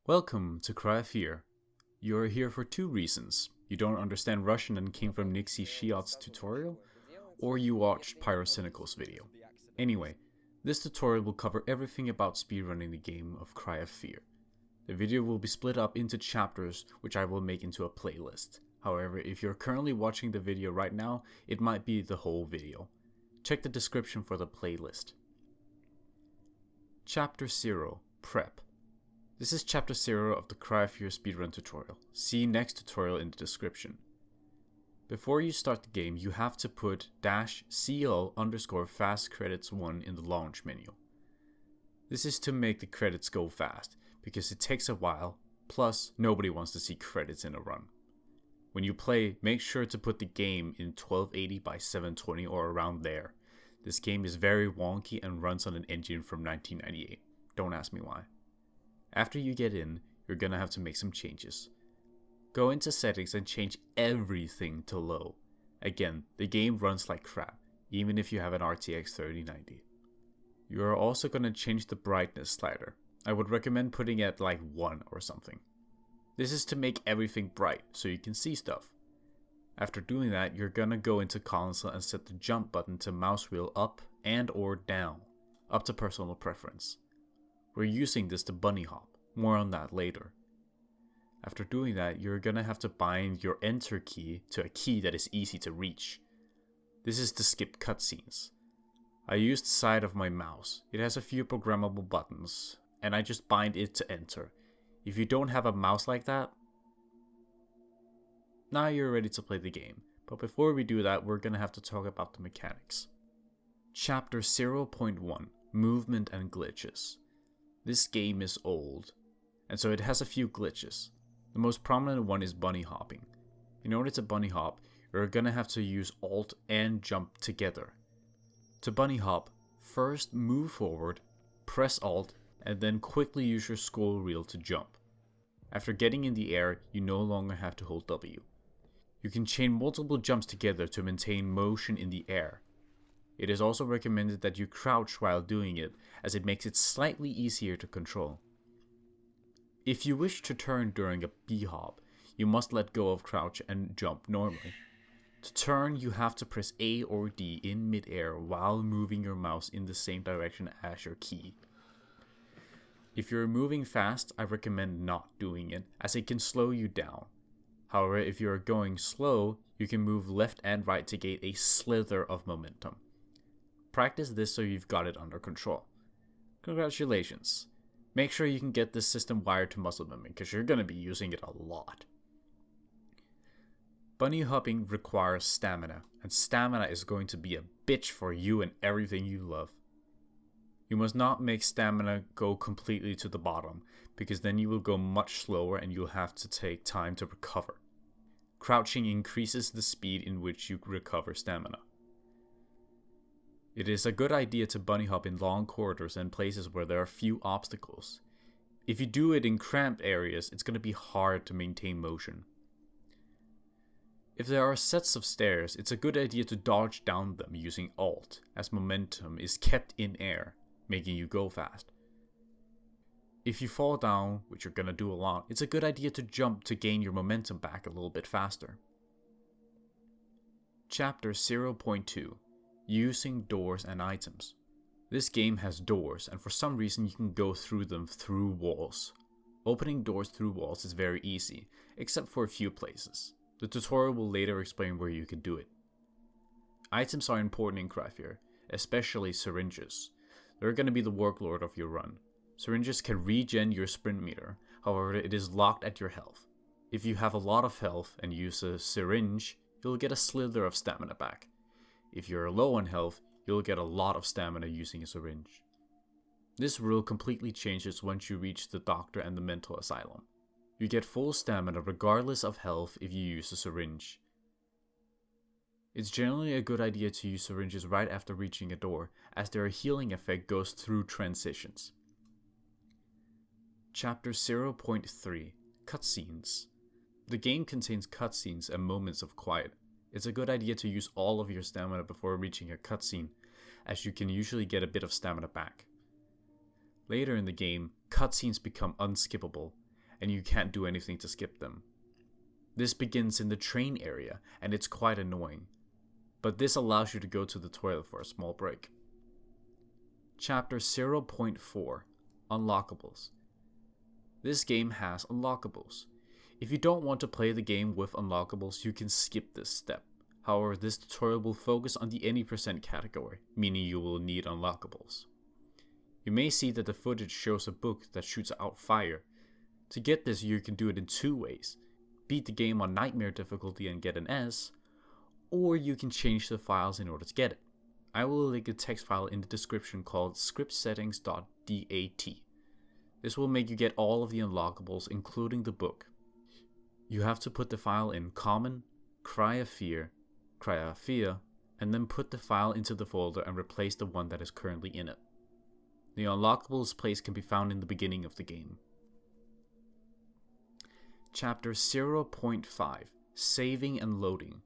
Welcome to Chapter0. You are here for two reasons. You don't understand Russian and came from Nixie Shiat's tutorial, or you watched Pyrocynical's video. Anyway, this tutorial will cover everything about speedrunning the game of Chapter0. The video will be split up into chapters, which I will make into a playlist. However, if you're currently watching the video right now, it might be the whole video. Check the description for the playlist. Chapter 0, Prep. This is Chapter 0 of the Chapter0 speedrun tutorial. See next tutorial in the description. Before you start the game, you have to put -cl_fast_credits1 in the launch menu. This is to make the credits go fast, because it takes a while, plus nobody wants to see credits in a run. When you play, make sure to put the game in 1280 by 720 or around there. This game is very wonky and runs on an engine from 1998. Don't ask me why. After you get in, you're gonna have to make some changes. Go into settings and change everything to low. Again, the game runs like crap, even if you have an RTX 3090. You are also gonna change the brightness slider. I would recommend putting it at like 1 or something. This is to make everything bright, so you can see stuff. After doing that, you're gonna go into console and set the jump button to mouse wheel up and or down, up to personal preference. We're using this to bunny hop, more on that later. After doing that, you're gonna have to bind your enter key to a key that is easy to reach. This is to skip cutscenes. I use the side of my mouse. It has a few programmable buttons, and I just bind it to enter. If you don't have a mouse like that, now you're ready to play the game. But before we do that, we're gonna have to talk about the mechanics. Chapter 0.1, Movement and Glitches. This game is old, and so it has a few glitches. The most prominent one is bunny hopping. In order to bunny hop, you're gonna have to use Alt and jump together. To bunny hop, first move forward, press Alt, and then quickly use your scroll wheel to jump. After getting in the air, you no longer have to hold W. You can chain multiple jumps together to maintain motion in the air. It is also recommended that you crouch while doing it, as it makes it slightly easier to control. If you wish to turn during a B-hop, you must let go of crouch and jump normally. To turn, you have to press A or D in mid-air while moving your mouse in the same direction as your key. If you're moving fast, I recommend not doing it, as it can slow you down. However, if you're going slow, you can move left and right to gain a slither of momentum. Practice this so you've got it under control. Congratulations. Make sure you can get this system wired to muscle memory, because you're going to be using it a lot. Bunny hopping requires stamina, and stamina is going to be a bitch for you and everything you love. You must not make stamina go completely to the bottom, because then you will go much slower and you'll have to take time to recover. Crouching increases the speed in which you recover stamina. It is a good idea to bunny hop in long corridors and places where there are few obstacles. If you do it in cramped areas, it's going to be hard to maintain motion. If there are sets of stairs, it's a good idea to dodge down them using Alt, as momentum is kept in air, making you go fast. If you fall down, which you're going to do a lot, it's a good idea to jump to gain your momentum back a little bit faster. Chapter 0.2, Using doors and items. This game has doors, and for some reason you can go through them through walls. Opening doors through walls is very easy, except for a few places. The tutorial will later explain where you can do it. Items are important in Chapter0, especially syringes. They're going to be the workload of your run. Syringes can regen your sprint meter, however it is locked at your health. If you have a lot of health and use a syringe, you'll get a slither of stamina back. If you're low on health, you'll get a lot of stamina using a syringe. This rule completely changes once you reach the doctor and the mental asylum. You get full stamina regardless of health if you use a syringe. It's generally a good idea to use syringes right after reaching a door, as their healing effect goes through transitions. Chapter 0.3, Cutscenes. The game contains cutscenes and moments of quiet. It's a good idea to use all of your stamina before reaching a cutscene, as you can usually get a bit of stamina back. Later in the game, cutscenes become unskippable, and you can't do anything to skip them. This begins in the train area, and it's quite annoying, but this allows you to go to the toilet for a small break. Chapter 0.4 Unlockables. This game has unlockables. If you don't want to play the game with unlockables, you can skip this step. However, this tutorial will focus on the any % category, meaning you will need unlockables. You may see that the footage shows a book that shoots out fire. To get this, you can do it in two ways. Beat the game on Nightmare difficulty and get an S, or you can change the files in order to get it. I will link a text file in the description called scriptsettings.dat. This will make you get all of the unlockables, including the book. You have to put the file in Common, Cry of Fear, and then put the file into the folder and replace the one that is currently in it. The unlockables place can be found in the beginning of the game. Chapter 0.5 Saving and Loading.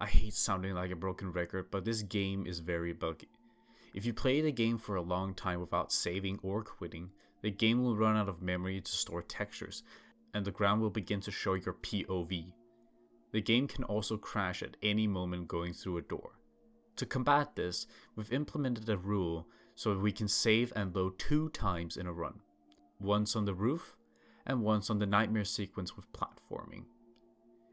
I hate sounding like a broken record, but this game is very buggy. If you play the game for a long time without saving or quitting, the game will run out of memory to store textures, and the ground will begin to show your POV. The game can also crash at any moment going through a door. To combat this, we've implemented a rule so we can save and load 2 times in a run. Once on the roof, and once on the nightmare sequence with platforming.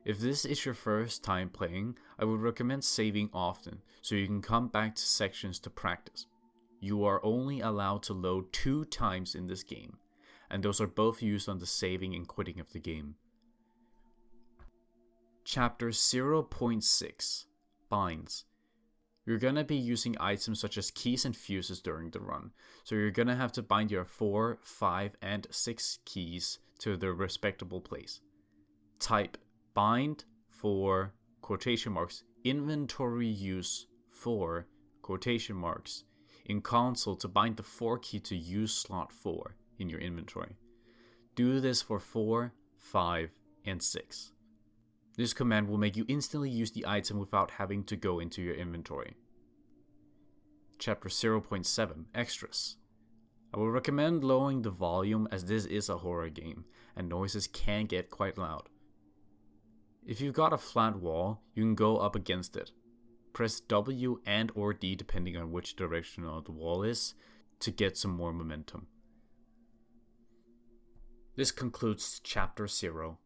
If this is your first time playing, I would recommend saving often, so you can come back to sections to practice. You are only allowed to load 2 times in this game, and those are both used on the saving and quitting of the game. Chapter 0.6 Binds. You're gonna be using items such as keys and fuses during the run, so you're gonna have to bind your 4, 5, and 6 keys to their respectable place. Type bind for quotation marks inventory use for quotation marks in console to bind the 4 key to use slot 4 in your inventory. Do this for 4, 5, and 6. This command will make you instantly use the item without having to go into your inventory. Chapter 0.7 Extras. I will recommend lowering the volume as this is a horror game and noises can get quite loud. If you've got a flat wall, you can go up against it. Press W and or D depending on which direction of the wall is to get some more momentum. This concludes Chapter 0.